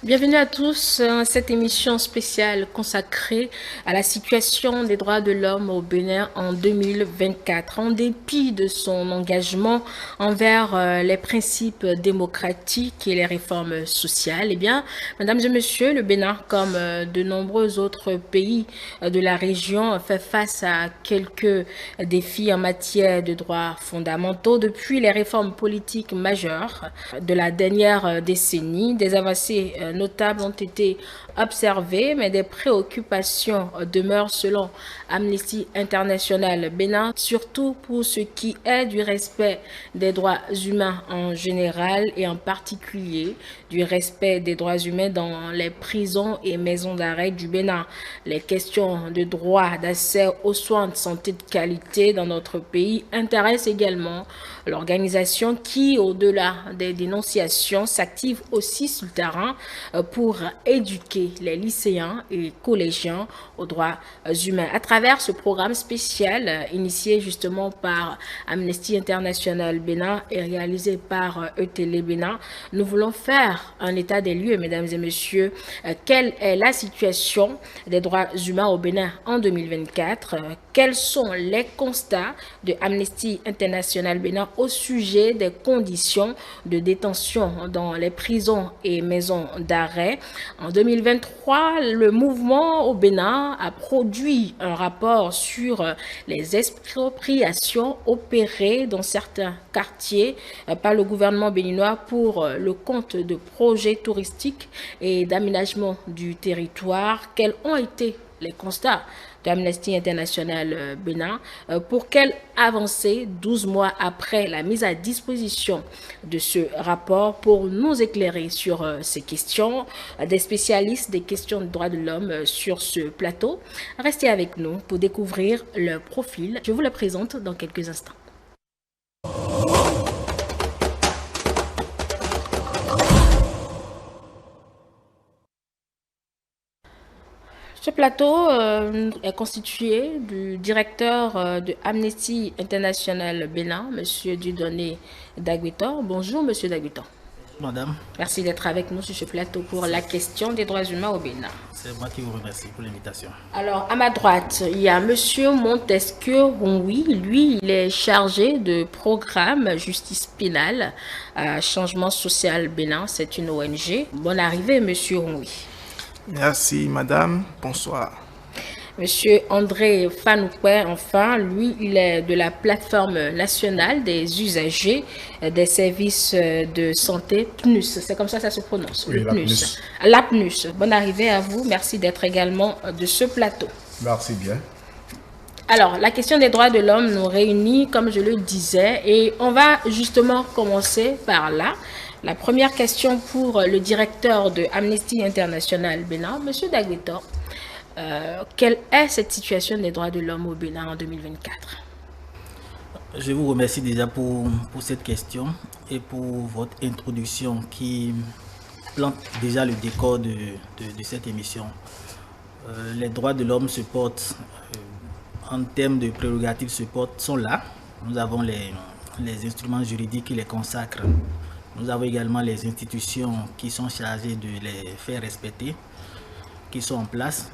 Bienvenue à tous à cette émission spéciale consacrée à la situation des droits de l'homme au Bénin en 2024. En dépit de son engagement envers les principes démocratiques et les réformes sociales, eh bien, mesdames et messieurs, le Bénin, comme de nombreux autres pays de la région, fait face à quelques défis en matière de droits fondamentaux depuis les réformes politiques majeures de la dernière décennie. Des avancées notables ont été observées, mais des préoccupations demeurent selon Amnesty International Bénin, surtout pour ce qui est du respect des droits humains en général et en particulier du respect des droits humains dans les prisons et maisons d'arrêt du Bénin. Les questions de droit d'accès aux soins de santé de qualité dans notre pays intéressent également l'organisation qui, au-delà des dénonciations, s'active aussi sur le terrain pour éduquer les lycéens et collégiens aux droits humains. À travers ce programme spécial initié justement par Amnesty International Bénin et réalisé par ETélé Bénin, nous voulons faire un état des lieux, mesdames et messieurs. Quelle est la situation des droits humains au Bénin en 2024? Quels sont les constats de Amnesty International Bénin au sujet des conditions de détention dans les prisons et maisons d'arrêt? En 2023, le mouvement au Bénin a produit un rapport sur les expropriations opérées dans certains quartiers par le gouvernement béninois pour le compte de projets touristiques et d'aménagement du territoire. Quels ont été les constats d'Amnesty International Bénin? Pour quelle avancée 12 mois après la mise à disposition de ce rapport? Pour nous éclairer sur ces questions, des spécialistes des questions de droits de l'homme sur ce plateau. Restez avec nous pour découvrir leur profil. Je vous le présente dans quelques instants. Ce plateau est constitué du directeur de Amnesty International Bénin, M. Dieudonné Daguitor. Bonjour, M. Daguitor. Madame, Merci d'être avec nous sur ce plateau pour la question des droits humains au Bénin. c'est moi qui vous remercie pour l'invitation. Alors, à ma droite, il y a M. Montesquieu Honwi. Lui, il est chargé de programme justice pénale à Changement Social Bénin. C'est une ONG. Bonne arrivée, M. Honwi. Merci, madame. Bonsoir. Monsieur André Fanoukoué, enfin, lui, il est de la plateforme nationale des usagers des services de santé PNUS. C'est comme ça se prononce, Oui, le la PNUS. PNUS. La PNUS. Bonne arrivée à vous. Merci d'être également de ce plateau. Merci bien. Alors, la question des droits de l'homme nous réunit, comme je le disais, et on va justement commencer par là. La première question pour le directeur de Amnesty International Bénin, Monsieur Daguitor. Quelle est cette situation des droits de l'homme au Bénin en 2024? Je vous remercie déjà pour cette question et pour votre introduction qui plante déjà le décor de cette émission. Les droits de l'homme se portent, en termes de prérogatives, sont là. Nous avons les instruments juridiques qui les consacrent. Nous avons également les institutions qui sont chargées de les faire respecter, qui sont en place.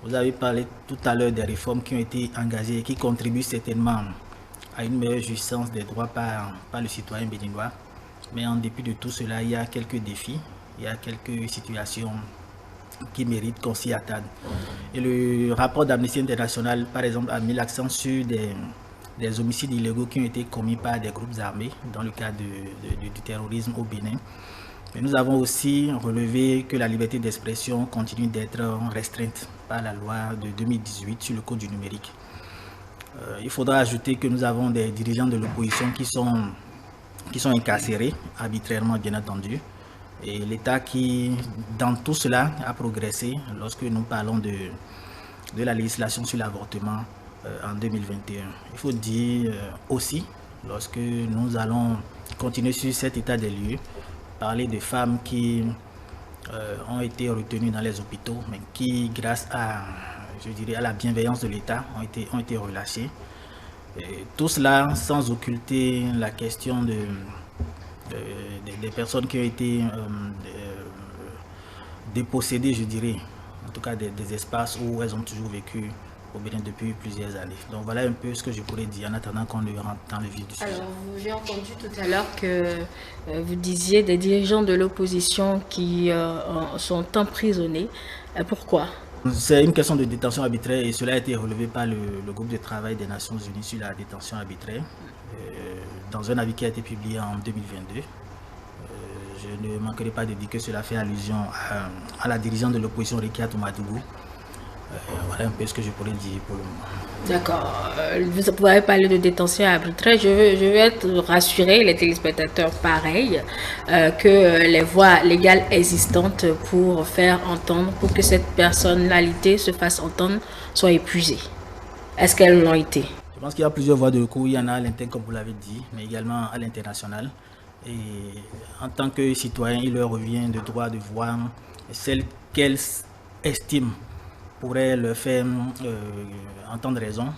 Vous avez parlé tout à l'heure des réformes qui ont été engagées et qui contribuent certainement à une meilleure jouissance des droits par le citoyen béninois. Mais en dépit de tout cela, il y a quelques défis, il y a quelques situations qui méritent qu'on s'y attarde. Et le rapport d'Amnesty International, par exemple, a mis l'accent sur des homicides illégaux qui ont été commis par des groupes armés dans le cadre du terrorisme au Bénin. Mais nous avons aussi relevé que la liberté d'expression continue d'être restreinte par la loi de 2018 sur le code du numérique. Il faudra ajouter que nous avons des dirigeants de l'opposition qui sont incarcérés arbitrairement, bien entendu. Et l'État qui, dans tout cela, a progressé lorsque nous parlons de la législation sur l'avortement en 2021. Il faut dire aussi, lorsque nous allons continuer sur cet état des lieux, parler de femmes qui ont été retenues dans les hôpitaux, mais qui, grâce à, je dirais, à la bienveillance de l'État, ont été relâchées. Et tout cela sans occulter la question des personnes qui ont été déposséder, je dirais, en tout cas des espaces où elles ont toujours vécu au Bénin depuis plusieurs années. Donc voilà un peu ce que je pourrais dire en attendant qu'on rentre dans le vif du sujet. Alors, j'ai entendu tout à l'heure que vous disiez des dirigeants de l'opposition qui sont emprisonnés. Pourquoi? C'est une question de détention arbitraire et cela a été relevé par le groupe de travail des Nations Unies sur la détention arbitraire dans un avis qui a été publié en 2022. Je ne manquerai pas de dire que cela fait allusion à la dirigeante de l'opposition, Rekiatou Madougou. Voilà un peu ce que je pourrais dire pour le moment. D'accord. Vous avez parlé de détention arbitraire. Je veux être rassuré, les téléspectateurs pareil, que les voies légales existantes pour faire entendre, pour que cette personnalité se fasse entendre, soient épuisées. Est-ce qu'elles l'ont été? Je pense qu'il y a plusieurs voies de recours. Il y en a à l'interne, comme vous l'avez dit, mais également à l'international. Et en tant que citoyen, il leur revient de droit de voir celles qu'elles estiment pourraient leur faire entendre raison.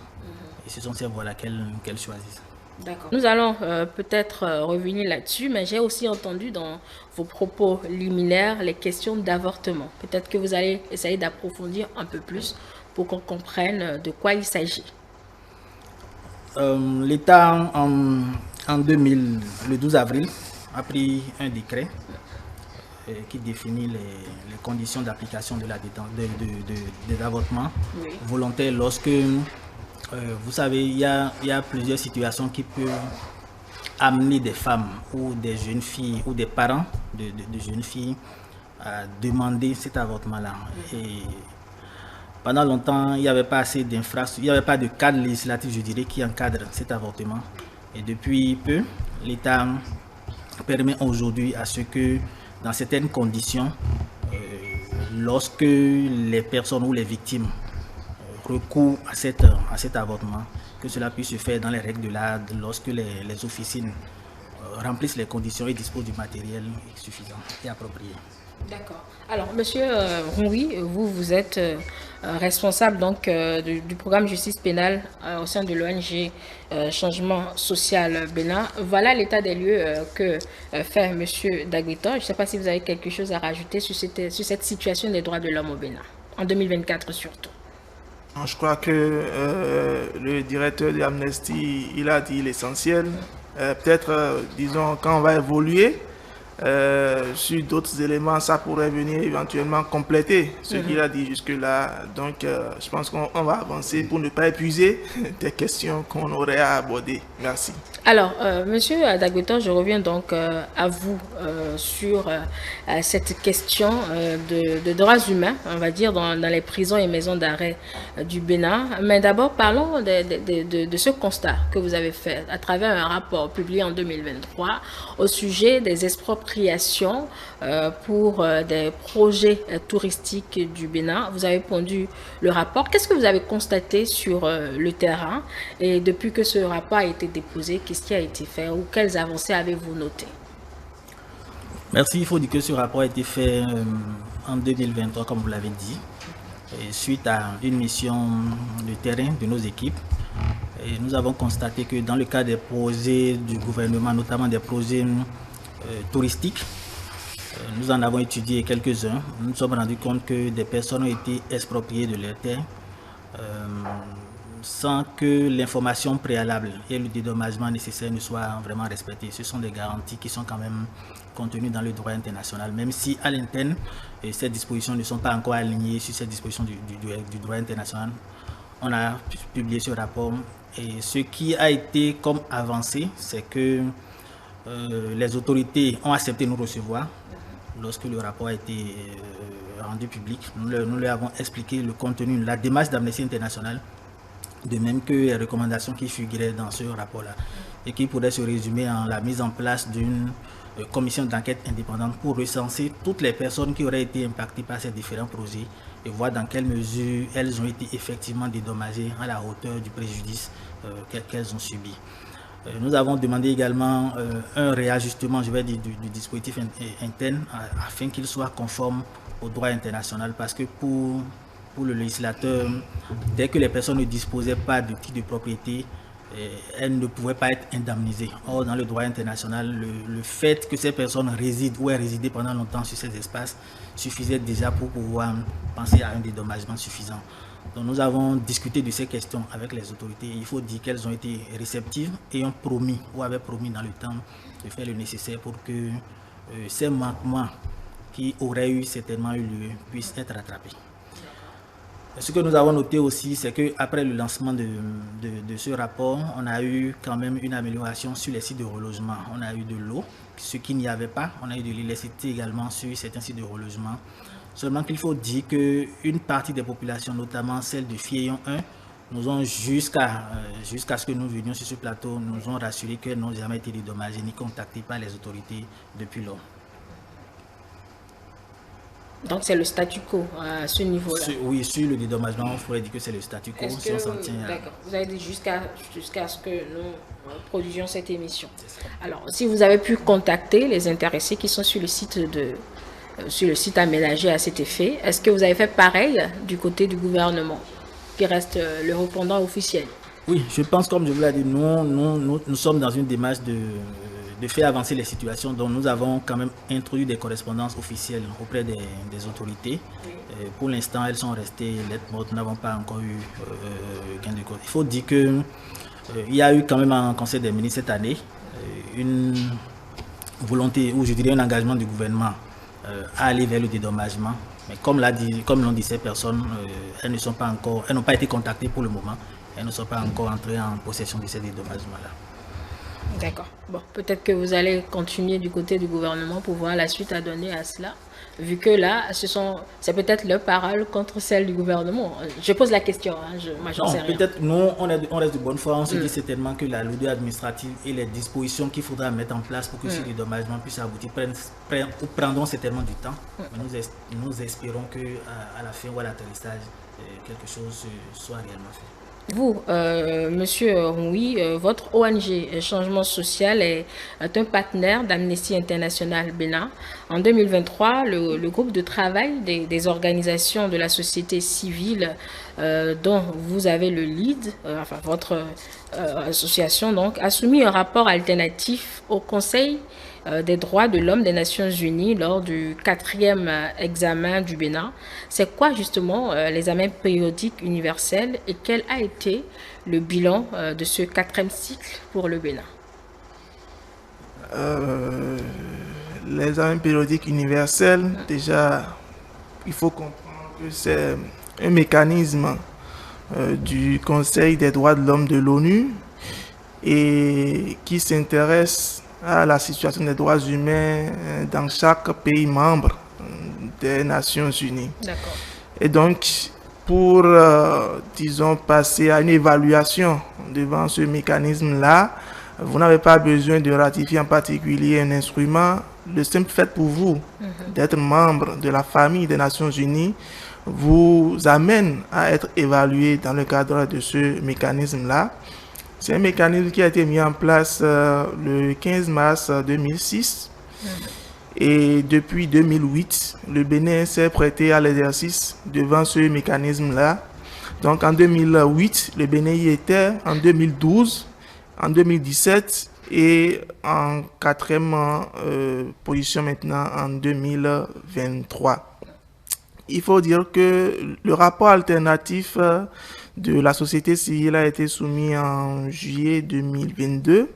Et ce sont ces voies-là qu'elles choisissent. D'accord. Nous allons peut-être revenir là-dessus, mais j'ai aussi entendu dans vos propos liminaires les questions d'avortement. Peut-être que vous allez essayer d'approfondir un peu plus pour qu'on comprenne de quoi il s'agit. L'État, en 2000, le 12 avril, a pris un décret qui définit les conditions d'application de l'avortement volontaire lorsque, vous savez, il y a plusieurs situations qui peuvent amener des femmes ou des jeunes filles ou des parents de jeunes filles à demander cet avortement-là. Et pendant longtemps, il n'y avait pas assez d'infrastructures, il n'y avait pas de cadre législatif, je dirais, qui encadre cet avortement. Et depuis peu, l'État permet aujourd'hui à ce que, dans certaines conditions, lorsque les personnes ou les victimes recourent à cet avortement, que cela puisse se faire dans les règles de l'art, lorsque les officines remplissent les conditions et disposent du matériel suffisant et approprié. D'accord. Alors, Monsieur Roui, vous êtes responsable donc du programme justice pénale au sein de l'ONG Changement Social Bénin. Voilà l'état des lieux que fait Monsieur Dagueton. Je ne sais pas si vous avez quelque chose à rajouter sur cette situation des droits de l'homme au Bénin, en 2024 surtout. Je crois que le directeur de Amnesty, il a dit l'essentiel. Peut-être, disons, quand on va évoluer, sur d'autres éléments, ça pourrait venir éventuellement compléter ce qu'il a dit jusque-là. Donc, je pense qu'on va avancer pour ne pas épuiser des questions qu'on aurait à aborder. Merci. Alors, Monsieur Dagueton, je reviens donc à vous sur cette question de droits humains, on va dire, dans les prisons et maisons d'arrêt du Bénin. Mais d'abord, parlons de ce constat que vous avez fait à travers un rapport publié en 2023 au sujet des expropriations pour des projets touristiques du Bénin. Vous avez pondu le rapport. Qu'est-ce que vous avez constaté sur le terrain? Et depuis que ce rapport a été déposé, qu'est-ce qui a été fait ou quelles avancées avez-vous notées? Merci. Il faut dire que ce rapport a été fait en 2023, comme vous l'avez dit, et suite à une mission de terrain de nos équipes. Et nous avons constaté que dans le cas des projets du gouvernement, notamment des projets touristiques, nous en avons étudié quelques-uns. Nous nous sommes rendus compte que des personnes ont été expropriées de leurs terres sans que l'information préalable et le dédommagement nécessaire ne soient vraiment respectés. Ce sont des garanties qui sont quand même contenues dans le droit international, même si à l'interne, ces dispositions ne sont pas encore alignées sur ces dispositions du droit international. On a publié ce rapport et ce qui a été comme avancé, c'est que les autorités ont accepté de nous recevoir. Lorsque le rapport a été rendu public, nous leur avons expliqué le contenu, la démarche d'Amnesty International, de même que les recommandations qui figuraient dans ce rapport-là, et qui pourraient se résumer en la mise en place d'une commission d'enquête indépendante pour recenser toutes les personnes qui auraient été impactées par ces différents projets et voir dans quelle mesure elles ont été effectivement dédommagées à la hauteur du préjudice qu'elles ont subi. Nous avons demandé également un réajustement, je vais dire, du dispositif interne afin qu'il soit conforme au droit international, parce que pour le législateur, dès que les personnes ne disposaient pas de titre de propriété, elles ne pouvaient pas être indemnisées. Or, dans le droit international, le fait que ces personnes résident ou aient résidé pendant longtemps sur ces espaces suffisait déjà pour pouvoir penser à un dédommagement suffisant. Donc, nous avons discuté de ces questions avec les autorités. Il faut dire qu'elles ont été réceptives et ont promis ou avaient promis dans le temps de faire le nécessaire pour que ces manquements qui auraient certainement eu lieu puissent être rattrapés. Ce que nous avons noté aussi, c'est qu'après le lancement de ce rapport, on a eu quand même une amélioration sur les sites de relogement. On a eu de l'eau, ce qu'il n'y avait pas. On a eu de l'électricité également sur certains sites de relogement. Seulement qu'il faut dire qu'une partie des populations, notamment celle de Fieillon 1, nous ont jusqu'à ce que nous venions sur ce plateau, nous ont rassuré qu'elles n'ont jamais été dédommagées ni contactées par les autorités depuis lors. Donc c'est le statu quo à ce niveau-là. Oui, sur le dédommagement, on pourrait dire que c'est le statu quo. Si on s'en tient à... D'accord. Vous avez dit jusqu'à ce que nous produisions cette émission. Alors, si vous avez pu contacter les intéressés qui sont sur le site aménagé à cet effet, est-ce que vous avez fait pareil du côté du gouvernement, qui reste le répondant officiel? Oui, je pense, comme je vous l'ai dit, nous sommes dans une démarche de faire avancer les situations. Donc nous avons quand même introduit des correspondances officielles auprès des autorités. Pour l'instant, elles sont restées lettres mortes, nous n'avons pas encore eu gain de cause. Il faut dire qu'il y a eu quand même en Conseil des ministres cette année une volonté, ou je dirais un engagement du gouvernement à aller vers le dédommagement. Mais comme l'ont dit ces personnes, elles n'ont pas été contactées pour le moment. Elles ne sont pas encore entrées en possession de ces dédommagements-là. D'accord. Bon, peut-être que vous allez continuer du côté du gouvernement pour voir la suite à donner à cela, vu que là, c'est peut-être leur parole contre celle du gouvernement. Je pose la question, hein, moi j'en sais rien. Peut-être nous, on reste de bonne foi, on se dit certainement que la lourdeur administrative et les dispositions qu'il faudra mettre en place pour que ce dédommagement puisse aboutir prendront certainement du temps. Mais nous espérons qu'à la fin ou à l'atterrissage, quelque chose soit réellement fait. Vous, Monsieur Roui, votre ONG Changement Social est un partenaire d'Amnesty International Bénin. En 2023, le groupe de travail des organisations de la société civile dont vous avez le lead, votre association donc, a soumis un rapport alternatif au Conseil des droits de l'homme des Nations Unies lors du 4e examen du Bénin. C'est quoi justement l'examen périodique universel et quel a été le bilan de ce 4e cycle pour le Bénin? L'examen périodique universel, déjà, il faut comprendre que c'est un mécanisme du Conseil des droits de l'homme de l'ONU et qui s'intéresse à la situation des droits humains dans chaque pays membre des Nations Unies. D'accord. Et donc, pour, disons, passer à une évaluation devant ce mécanisme-là, vous n'avez pas besoin de ratifier en particulier un instrument. Le simple fait pour vous d'être membre de la famille des Nations Unies vous amène à être évalué dans le cadre de ce mécanisme-là. C'est un mécanisme qui a été mis en place le 15 mars 2006 et depuis 2008, le Bénin s'est prêté à l'exercice devant ce mécanisme-là. Donc en 2008, le Bénin y était, en 2012, en 2017 et en 4e position maintenant en 2023. Il faut dire que le rapport alternatif de la société civile a été soumis en juillet 2022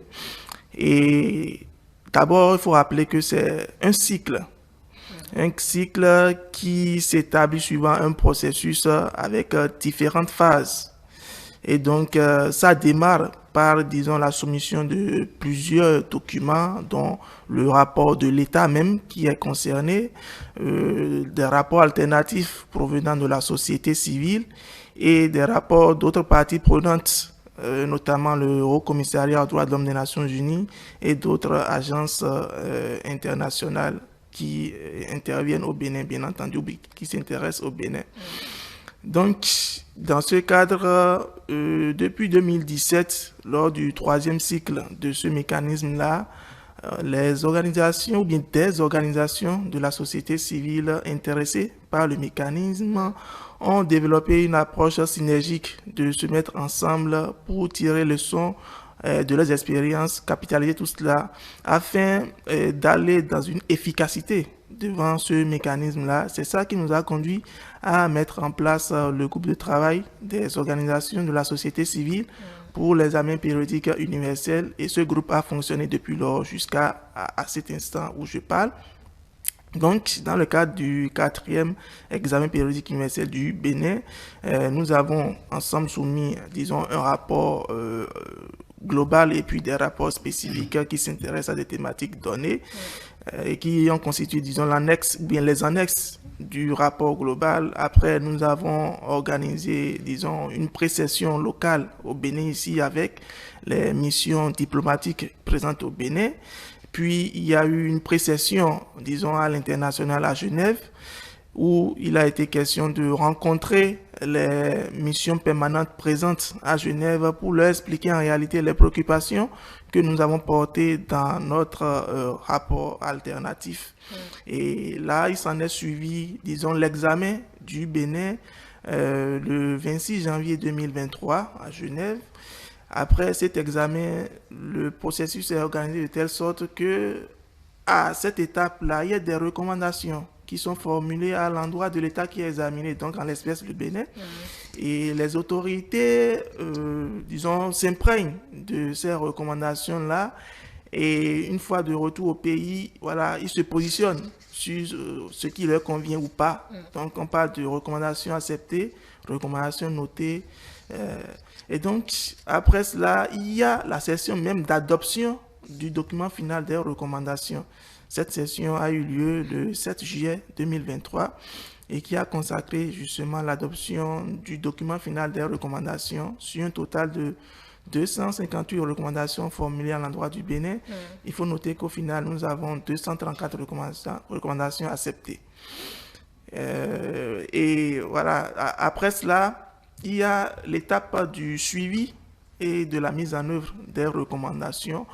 et d'abord il faut rappeler que c'est un cycle qui s'établit suivant un processus avec différentes phases et donc ça démarre par, disons, la soumission de plusieurs documents, dont le rapport de l'État même qui est concerné, des rapports alternatifs provenant de la société civile et des rapports d'autres parties prenantes, notamment le Haut Commissariat aux droits de l'homme des Nations Unies et d'autres agences internationales qui interviennent au Bénin, bien entendu, qui s'intéressent au Bénin. Donc, dans ce cadre, depuis 2017, lors du 3e cycle de ce mécanisme-là, les organisations ou bien des organisations de la société civile intéressées par le mécanisme ont développé une approche synergique de se mettre ensemble pour tirer leçon de leurs expériences, capitaliser tout cela afin d'aller dans une efficacité devant ce mécanisme-là. C'est ça qui nous a conduit à mettre en place le groupe de travail des organisations de la société civile pour l'examen périodique universel, et ce groupe a fonctionné depuis lors jusqu'à cet instant où je parle. Donc, dans le cadre du 4e examen périodique universel du Bénin, nous avons ensemble soumis, disons, un rapport global et puis des rapports spécifiques qui s'intéressent à des thématiques données et qui ont constitué, disons, l'annexe, bien les annexes du rapport global. Après, nous avons organisé, disons, une pré-session locale au Bénin ici avec les missions diplomatiques présentes au Bénin. Puis, il y a eu une pré-session, disons, à l'international à Genève, où il a été question de rencontrer les missions permanentes présentes à Genève pour leur expliquer en réalité les préoccupations que nous avons portées dans notre rapport alternatif. Et là, il s'en est suivi, disons, l'examen du Bénin le 26 janvier 2023 à Genève. Après cet examen, le processus est organisé de telle sorte que, à cette étape-là, il y a des recommandations qui sont formulées à l'endroit de l'État qui est examiné, donc en l'espèce le Bénin. Et les autorités, disons, s'imprègnent de ces recommandations-là. Et une fois de retour au pays, voilà, ils se positionnent sur ce qui leur convient ou pas. Donc, on parle de recommandations acceptées, recommandations notées. Et donc, après cela, il y a la session même d'adoption du document final des recommandations. Cette session a eu lieu le 7 juillet 2023 et qui a consacré justement l'adoption du document final des recommandations sur un total de 258 recommandations formulées à l'endroit du Bénin. Il faut noter qu'au final, nous avons 234 recommandations acceptées. Et voilà, après cela, il y a l'étape du suivi et de la mise en œuvre des recommandations.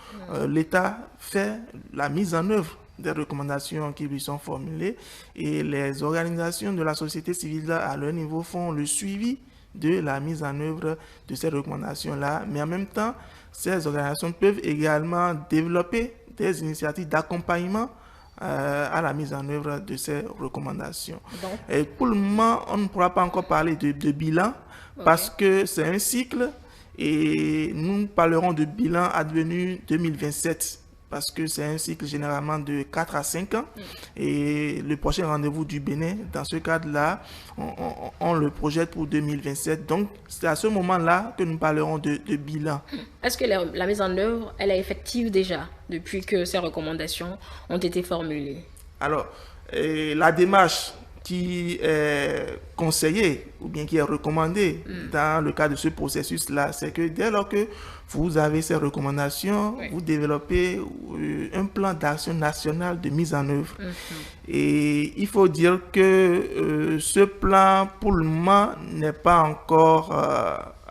L'État fait la mise en œuvre des recommandations qui lui sont formulées et les organisations de la société civile à leur niveau font le suivi de la mise en œuvre de ces recommandations-là. Mais en même temps, ces organisations peuvent également développer des initiatives d'accompagnement à la mise en œuvre de ces recommandations. Et pour le moment, on ne pourra pas encore parler de bilan parce que c'est un cycle et nous parlerons de bilan advenu 2027 parce que c'est un cycle généralement de 4 à 5 ans et le prochain rendez-vous du Bénin, dans ce cadre-là, on le projette pour 2027. Donc, c'est à ce moment-là que nous parlerons de bilan. Est-ce que la mise en œuvre, elle est effective déjà depuis que ces recommandations ont été formulées? Alors, la démarche qui est conseillée ou bien qui est recommandée dans le cadre de ce processus-là, c'est que dès lors que vous avez ces recommandations, vous développez un plan d'action national de mise en œuvre. Et il faut dire que ce plan, pour le moment, n'est pas encore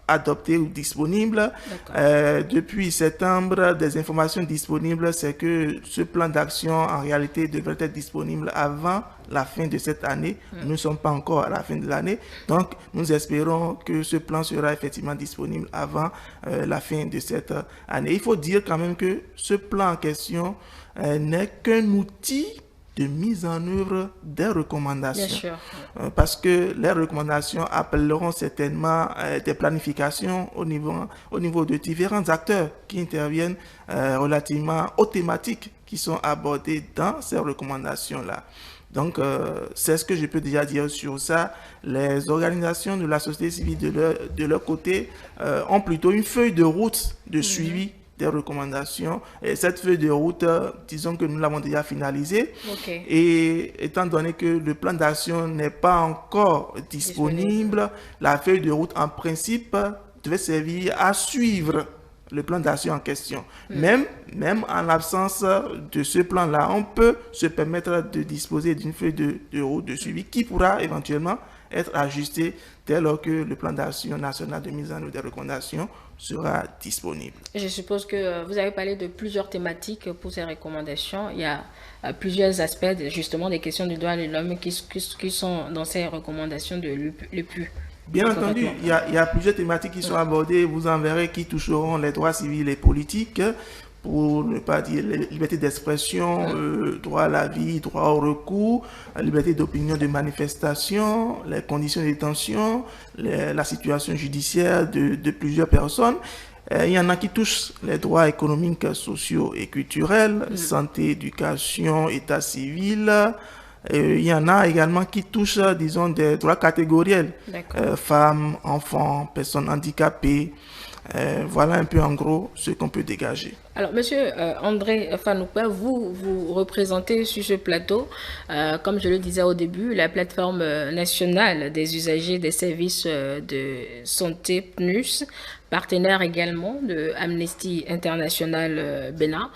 adopté ou disponible. Depuis septembre, des informations disponibles, c'est que ce plan d'action, en réalité, devrait être disponible avant la fin de cette année. Nous ne sommes pas encore à la fin de l'année. Donc, nous espérons que ce plan sera effectivement disponible avant la fin de cette année. Il faut dire quand même que ce plan en question n'est qu'un outil de mise en œuvre des recommandations. Bien sûr. Parce que les recommandations appelleront certainement des planifications au niveau de différents acteurs qui interviennent relativement aux thématiques qui sont abordées dans ces recommandations-là. Donc, c'est ce que je peux déjà dire sur ça. Les organisations de la société civile de leur côté ont plutôt une feuille de route de suivi des recommandations. Et cette feuille de route, disons que nous l'avons déjà finalisée. Et étant donné que le plan d'action n'est pas encore disponible, la feuille de route, en principe, devait servir à suivre le plan d'action en question. Même en l'absence de ce plan-là, on peut se permettre de disposer d'une feuille de route de suivi qui pourra éventuellement être ajustée dès lors que le plan d'action national de mise en œuvre des recommandations sera disponible. Je suppose que vous avez parlé de plusieurs thématiques pour ces recommandations. Il y a plusieurs aspects, justement, des questions du droit de l'homme qui sont dans ces recommandations les plus. Bien entendu, il y a plusieurs thématiques qui sont abordées, vous en verrez, qui toucheront les droits civils et politiques, pour ne pas dire la liberté d'expression, droit à la vie, droit au recours, la liberté d'opinion, de manifestation, les conditions de détention, la situation judiciaire de plusieurs personnes. Il y en a qui touchent les droits économiques, sociaux et culturels, santé, éducation, état civil. Il y en a également qui touchent, disons, des droits catégoriels, femmes, enfants, personnes handicapées. Voilà un peu en gros ce qu'on peut dégager. Alors, Monsieur André Fanoupa, vous représentez sur ce plateau, comme je le disais au début, la plateforme nationale des usagers des services de santé PNUS, partenaire également de Amnesty International Bénin.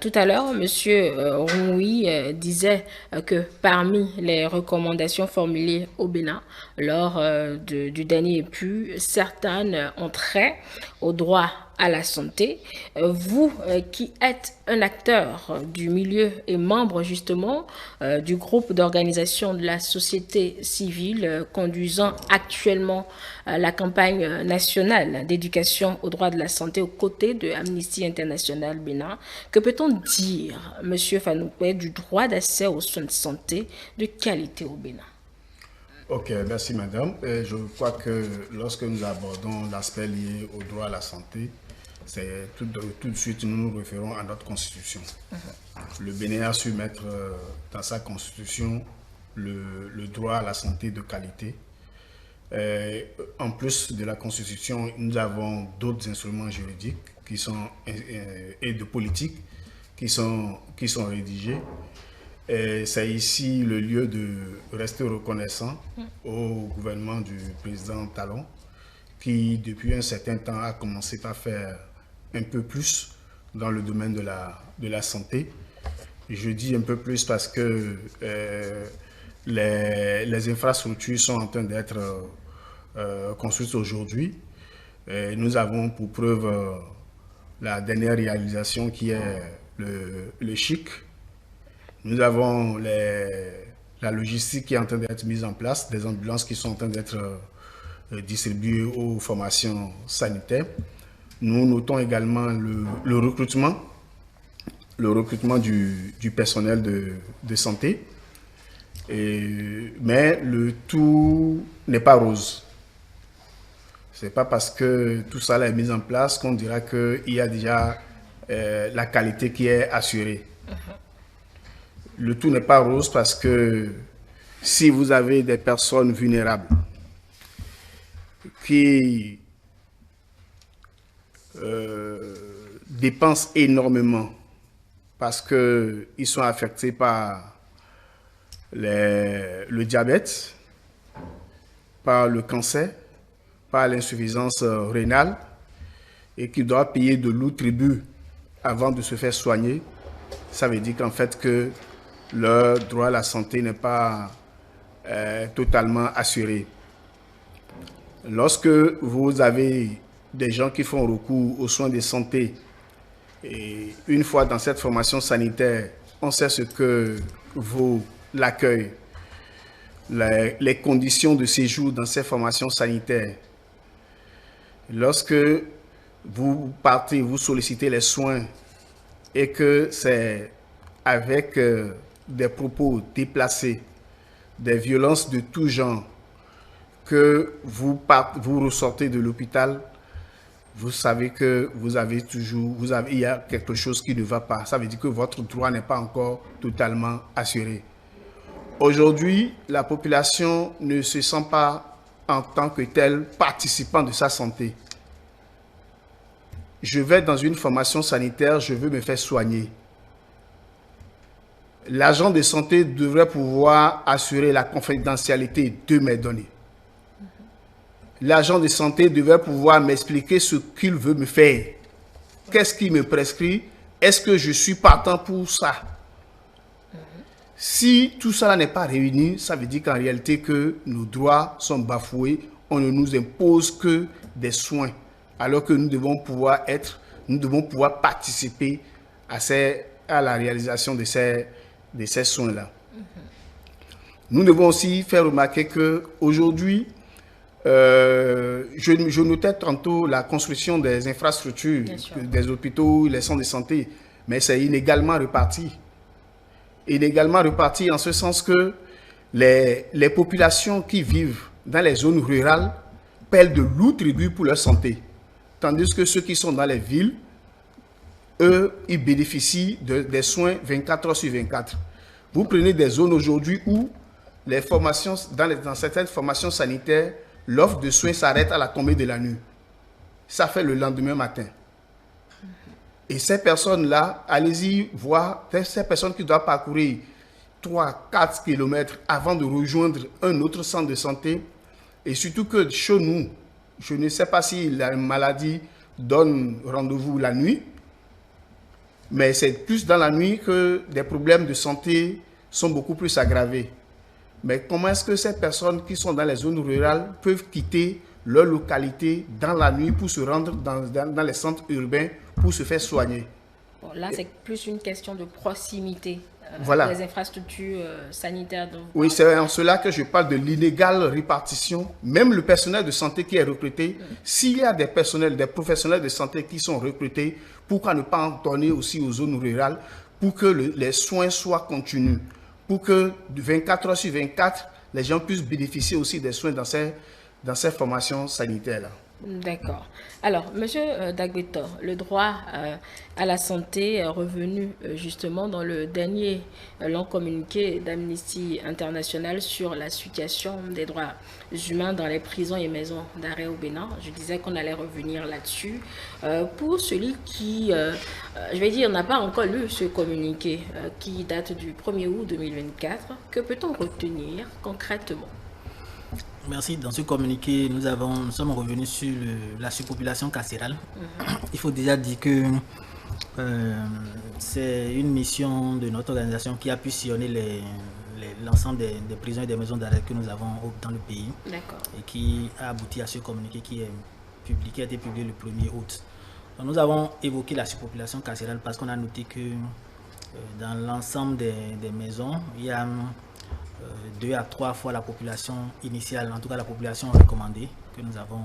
Tout à l'heure, Monsieur Roui disait que parmi les recommandations formulées au Bénin lors du dernier EPU, certaines ont trait au droit à la santé. Vous qui êtes un acteur du milieu et membre justement du groupe d'organisation de la société civile conduisant actuellement la campagne nationale d'éducation au droit de la santé aux côtés de Amnesty International Bénin, que peut-on dire, Monsieur Fanoupe, du droit d'accès aux soins de santé de qualité au Bénin? Ok, merci madame. Je crois que lorsque nous abordons l'aspect lié au droit à la santé, c'est tout de suite nous nous référons à notre constitution. Le Bénin a su mettre dans sa constitution le droit à la santé de qualité. En plus de la constitution, nous avons d'autres instruments juridiques et de politique qui sont rédigés. C'est ici le lieu de rester reconnaissant au gouvernement du président Talon, qui depuis un certain temps a commencé à faire un peu plus dans le domaine de la santé. Je dis un peu plus parce que les infrastructures sont en train d'être construites aujourd'hui. Nous avons pour preuve la dernière réalisation qui est le CHIC. Nous avons la logistique qui est en train d'être mise en place, des ambulances qui sont en train d'être distribuées aux formations sanitaires. Nous notons également le recrutement du personnel de santé. Mais le tout n'est pas rose. Ce n'est pas parce que tout ça est mis en place qu'on dira qu'il y a déjà la qualité qui est assurée. Le tout n'est pas rose parce que si vous avez des personnes vulnérables qui dépensent énormément parce qu'ils sont affectés par le diabète, par le cancer, par l'insuffisance rénale et qui doivent payer de lourds tributs avant de se faire soigner, ça veut dire qu'en fait que leur droit à la santé n'est pas totalement assuré. Lorsque vous avez des gens qui font recours aux soins de santé, et une fois dans cette formation sanitaire, on sait ce que vaut l'accueil, les conditions de séjour dans ces formations sanitaires. Lorsque vous partez, vous sollicitez les soins et que c'est avec des propos déplacés, des violences de tout genre, que vous ressortez de l'hôpital, vous savez que il y a quelque chose qui ne va pas. Ça veut dire que votre droit n'est pas encore totalement assuré. Aujourd'hui, la population ne se sent pas en tant que tel participant de sa santé. Je vais dans une formation sanitaire, je veux me faire soigner. L'agent de santé devrait pouvoir assurer la confidentialité de mes données. L'agent de santé devrait pouvoir m'expliquer ce qu'il veut me faire. Qu'est-ce qui me prescrit? Est-ce que je suis partant pour ça? Si tout ça n'est pas réuni, ça veut dire qu'en réalité que nos droits sont bafoués. On ne nous impose que des soins, alors que nous devons pouvoir participer à la réalisation de ces soins-là. Nous devons aussi faire remarquer qu'aujourd'hui, je notais tantôt la construction des infrastructures, des hôpitaux, les centres de santé, mais c'est inégalement reparti. Inégalement reparti en ce sens que les populations qui vivent dans les zones rurales paient de lourds tributs pour leur santé, tandis que ceux qui sont dans les villes, eux, ils bénéficient des soins 24 heures sur 24. Vous prenez des zones aujourd'hui où les formations, dans certaines formations sanitaires, l'offre de soins s'arrête à la tombée de la nuit. Ça fait le lendemain matin. Et ces personnes-là, allez-y voir, ces personnes qui doivent parcourir 3-4 km avant de rejoindre un autre centre de santé. Et surtout que chez nous, je ne sais pas si la maladie donne rendez-vous la nuit, mais c'est plus dans la nuit que des problèmes de santé sont beaucoup plus aggravés. Mais comment est-ce que ces personnes qui sont dans les zones rurales peuvent quitter leur localité dans la nuit pour se rendre dans les centres urbains pour se faire soigner? Bon, là, c'est plus une question de proximité. Voilà. Les infrastructures sanitaires. Oui, c'est en cela que je parle de l'inégale répartition. Même le personnel de santé qui est recruté, s'il y a des professionnels de santé qui sont recrutés, pourquoi ne pas en donner aussi aux zones rurales pour que les soins soient continus, pour que 24 heures sur 24, les gens puissent bénéficier aussi des soins dans ces formations sanitaires-là. D'accord. Alors, Monsieur Dagbetor, le droit à la santé est revenu justement dans le dernier long communiqué d'Amnesty International sur la situation des droits humains dans les prisons et maisons d'arrêt au Bénin. Je disais qu'on allait revenir là-dessus. Pour celui qui, je vais dire, n'a pas encore lu ce communiqué qui date du 1er août 2024, que peut-on retenir concrètement? Merci. Dans ce communiqué, nous sommes revenus sur la surpopulation carcérale. Il faut déjà dire que c'est une mission de notre organisation qui a pu sillonner l'ensemble des prisons et des maisons d'arrêt que nous avons dans le pays. Et qui a abouti à ce communiqué qui a été publié le 1er août. Donc, nous avons évoqué la surpopulation carcérale parce qu'on a noté que dans l'ensemble des maisons, il y a 2 à 3 fois la population initiale, en tout cas la population recommandée que nous avons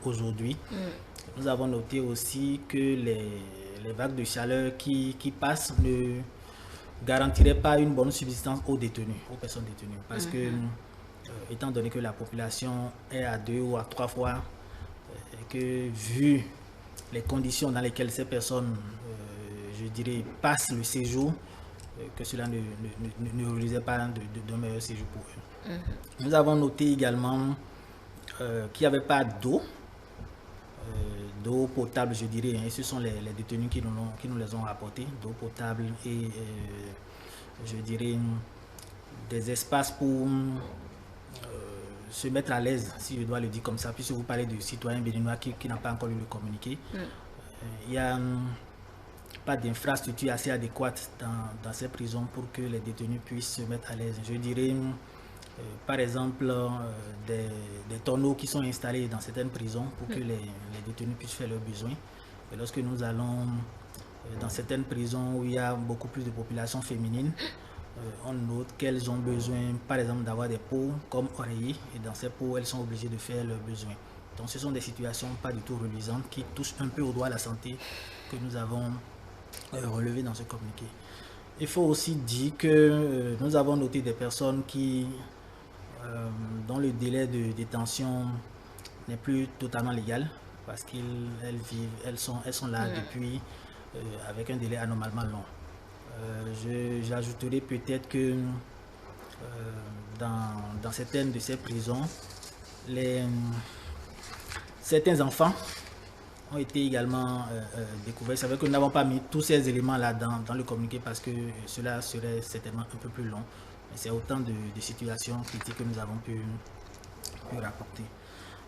aujourd'hui. Nous avons noté aussi que les vagues de chaleur qui passent ne garantiraient pas une bonne subsistance aux détenus, aux personnes détenues. Parce que, étant donné que la population est à 2 ou à 3 fois, que vu les conditions dans lesquelles ces personnes, je dirais, passent le séjour, que cela ne réalisait pas de meilleur séjour pour eux. Nous avons noté également qu'il n'y avait pas d'eau potable, je dirais, et ce sont les détenus qui nous les ont rapportés, d'eau potable et, je dirais, des espaces pour se mettre à l'aise, si je dois le dire comme ça, puisque vous parlez de citoyens béninois qui n'ont pas encore lu le communiqué. Il y a pas d'infrastructure assez adéquate dans ces prisons pour que les détenus puissent se mettre à l'aise. Je dirais, par exemple, des tonneaux qui sont installés dans certaines prisons pour que les détenus puissent faire leurs besoins. Et lorsque nous allons dans certaines prisons où il y a beaucoup plus de population féminine, on note qu'elles ont besoin, par exemple, d'avoir des pots comme oreillers, et dans ces pots, elles sont obligées de faire leurs besoins. Donc ce sont des situations pas du tout reluisantes qui touchent un peu au droit à la santé que nous avons relevé dans ce communiqué. Il faut aussi dire que nous avons noté des personnes dont le délai de détention n'est plus totalement légal parce qu'elles sont là depuis avec un délai anormalement long. J'ajouterai peut-être que dans certaines de ces prisons, certains enfants ont été également découverts. C'est vrai que nous n'avons pas mis tous ces éléments-là dans le communiqué parce que cela serait certainement un peu plus long. Mais c'est autant de situations critiques que nous avons pu rapporter.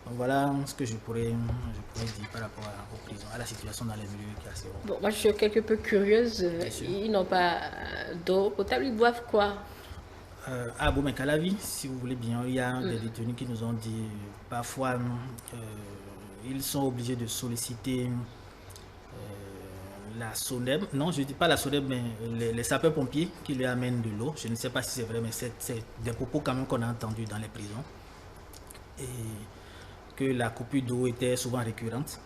Donc voilà ce que je pourrais dire par rapport aux prisons, à la situation dans les milieux carcéraux. Bon, moi, je suis quelque peu curieuse. Ils n'ont pas d'eau potable, ils boivent quoi? À Boumé-Calavi, si vous voulez bien, il y a des détenus qui nous ont dit parfois ils sont obligés de solliciter la SONEM. Non, je ne dis pas la SONEM, mais les sapeurs-pompiers qui lui amènent de l'eau. Je ne sais pas si c'est vrai, mais c'est des propos quand même qu'on a entendus dans les prisons. Et que la coupure d'eau était souvent récurrente.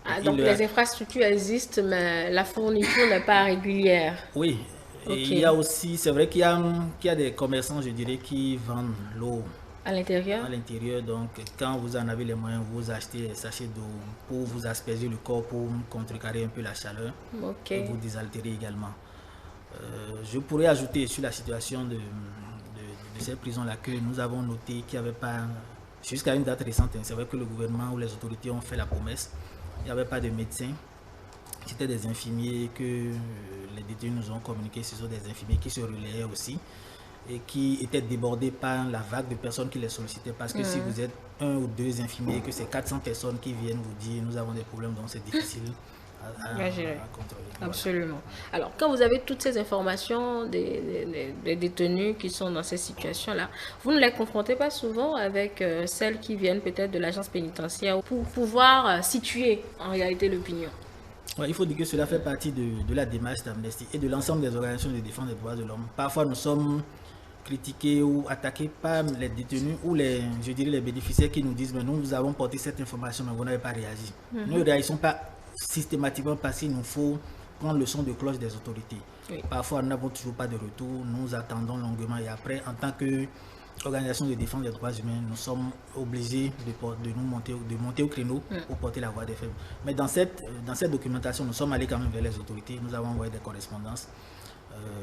Ah, donc les infrastructures existent, mais la fourniture n'est pas régulière. Oui. Et il y a aussi, c'est vrai qu'il y a des commerçants, je dirais, qui vendent l'eau à l'intérieur. Donc, quand vous en avez les moyens, vous achetez des sachets d'eau pour vous asperger le corps, pour contrecarrer un peu la chaleur. Et vous désaltérer également. Je pourrais ajouter sur la situation de ces prisons-là que nous avons noté qu'il n'y avait pas, jusqu'à une date récente, c'est vrai que le gouvernement ou les autorités ont fait la promesse, il n'y avait pas de médecins. C'était des infirmiers que les détenus nous ont communiqué, ce sont des infirmiers qui se relayaient aussi et qui étaient débordés par la vague de personnes qui les sollicitaient parce que si vous êtes un ou deux infirmiers, que c'est 400 personnes qui viennent vous dire nous avons des problèmes, donc c'est difficile à contrôler. Absolument. Alors, quand vous avez toutes ces informations des détenus qui sont dans ces situations-là, vous ne les confrontez pas souvent avec celles qui viennent peut-être de l'agence pénitentiaire pour pouvoir situer en réalité l'opinion? Ouais, il faut dire que cela fait partie de la démarche d'Amnesty et de l'ensemble des organisations de défense des droits de l'homme. Parfois, nous sommes critiqués ou attaqués par les détenus ou les bénéficiaires qui nous disent mais nous, vous avons porté cette information, mais vous n'avez pas réagi. Nous ne réagissons pas systématiquement parce qu'il nous faut prendre le son de cloche des autorités. Oui. Parfois, nous n'avons toujours pas de retour, nous attendons longuement et après, en tant que organisation de défense des droits humains, nous sommes obligés de monter au créneau pour porter la voix des faibles. Mais dans cette documentation, nous sommes allés quand même vers les autorités. Nous avons envoyé des correspondances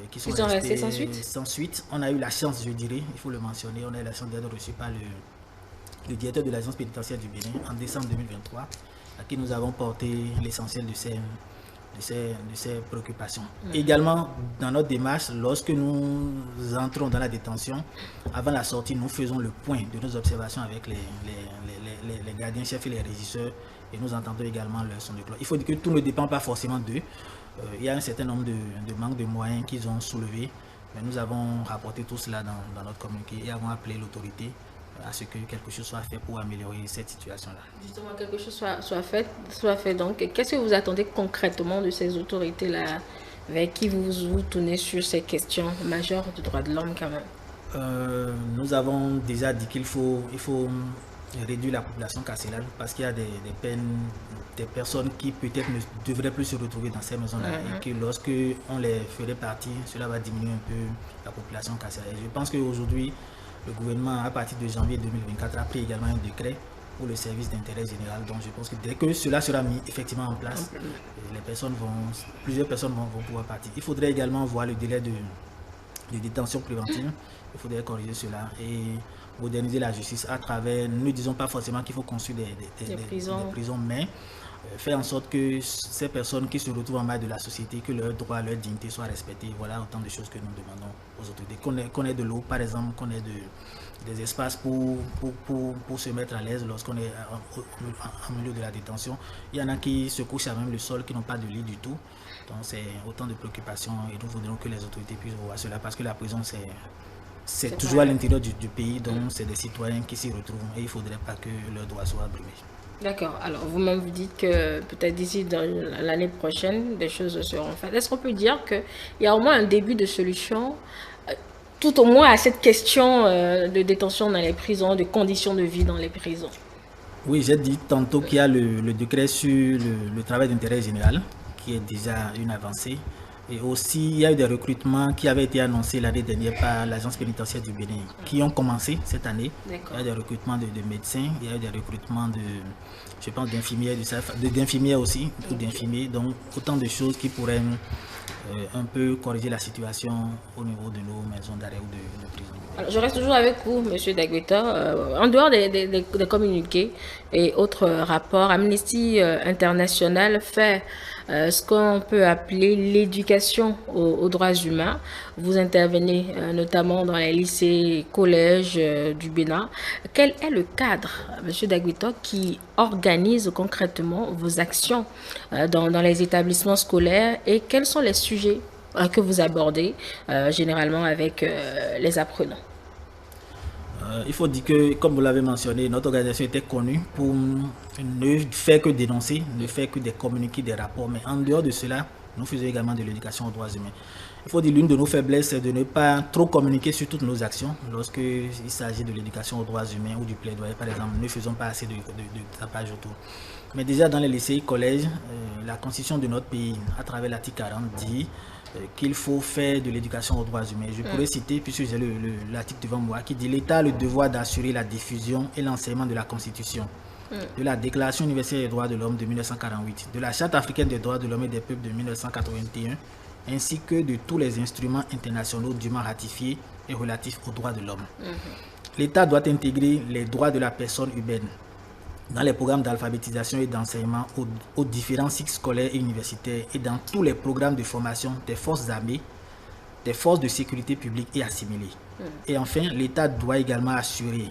qui sont restées sans suite. On a eu la chance, je dirais, il faut le mentionner, on a eu la chance d'être reçu par le directeur de l'agence pénitentiaire du Bénin en décembre 2023, à qui nous avons porté l'essentiel de ces préoccupations. Également, dans notre démarche, lorsque nous entrons dans la détention, avant la sortie, nous faisons le point de nos observations avec les gardiens chefs et les régisseurs et nous entendons également leur son de cloche. Il faut dire que tout ne dépend pas forcément d'eux. Il y a un certain nombre de manques de moyens qu'ils ont soulevés, mais nous avons rapporté tout cela dans notre communiqué et avons appelé l'autorité à ce que quelque chose soit fait pour améliorer cette situation-là. Justement, quelque chose soit fait. Donc, qu'est-ce que vous attendez concrètement de ces autorités-là avec qui vous vous tournez sur ces questions majeures du droit de l'homme quand même? Nous avons déjà dit qu'il faut réduire la population carcérale parce qu'il y a des personnes qui peut-être ne devraient plus se retrouver dans ces maisons-là et que lorsque on les ferait partir, cela va diminuer un peu la population carcérale. Je pense qu'aujourd'hui, le gouvernement, à partir de janvier 2024, a pris également un décret pour le service d'intérêt général. Donc je pense que dès que cela sera mis effectivement en place, plusieurs personnes vont pouvoir partir. Il faudrait également voir le délai de détention préventive. Il faudrait corriger cela et moderniser la justice à travers, nous ne disons pas forcément qu'il faut construire des prisons, mais faire en sorte que ces personnes qui se retrouvent en bas de la société, que leurs droits, leur dignité soient respectés. Voilà autant de choses que nous demandons aux autorités. Qu'on ait de l'eau, par exemple, qu'on ait des espaces pour se mettre à l'aise lorsqu'on est en milieu de la détention. Il y en a qui se couchent à même le sol, qui n'ont pas de lit du tout. Donc c'est autant de préoccupations et nous voudrions que les autorités puissent voir cela parce que la prison c'est toujours à l'intérieur du pays, donc c'est des citoyens qui s'y retrouvent et il ne faudrait pas que leurs droits soient brimés. D'accord. Alors, vous-même, vous dites que peut-être d'ici l'année prochaine, des choses seront faites. Est-ce qu'on peut dire qu'il y a au moins un début de solution, tout au moins à cette question de détention dans les prisons, de conditions de vie dans les prisons? Oui, j'ai dit tantôt qu'il y a le décret sur le travail d'intérêt général, qui est déjà une avancée. Et aussi, il y a eu des recrutements qui avaient été annoncés l'année dernière par l'agence pénitentiaire du Bénin, qui ont commencé cette année. Il y a des recrutements de médecins, il y a eu des recrutements d'infirmières aussi, ou d'infirmiers. Donc, autant de choses qui pourraient un peu corriger la situation au niveau de nos maisons d'arrêt ou de prison. Alors, je reste toujours avec vous, Monsieur Dagueta. En dehors des communiqués et autres rapports, Amnesty International fait ce qu'on peut appeler l'éducation aux droits humains. Vous intervenez notamment dans les lycées et collèges du Bénin. Quel est le cadre, Monsieur Dagueta, qui organise concrètement vos actions dans les établissements scolaires et quels sont les sujets que vous abordez généralement avec les apprenants? Il faut dire que, comme vous l'avez mentionné, notre organisation était connue pour ne faire que dénoncer, ne faire que des communiqués, des rapports. Mais en dehors de cela, nous faisons également de l'éducation aux droits humains. Il faut dire l'une de nos faiblesses, c'est de ne pas trop communiquer sur toutes nos actions. Lorsqu'il s'agit de l'éducation aux droits humains ou du plaidoyer, par exemple, nous ne faisons pas assez de tapage autour. Mais déjà dans les lycées et collèges, la constitution de notre pays, à travers l'article 40, dit qu'il faut faire de l'éducation aux droits humains. Je pourrais citer, puisque j'ai l'article devant moi, qui dit « L'État a le devoir d'assurer la diffusion et l'enseignement de la Constitution, de la Déclaration universelle des droits de l'homme de 1948, de la Charte africaine des droits de l'homme et des peuples de 1981, ainsi que de tous les instruments internationaux dûment ratifiés et relatifs aux droits de l'homme. L'État doit intégrer les droits de la personne humaine dans les programmes d'alphabétisation et d'enseignement aux différents cycles scolaires et universitaires et dans tous les programmes de formation des forces armées, des forces de sécurité publique et assimilées. Et enfin, l'État doit également assurer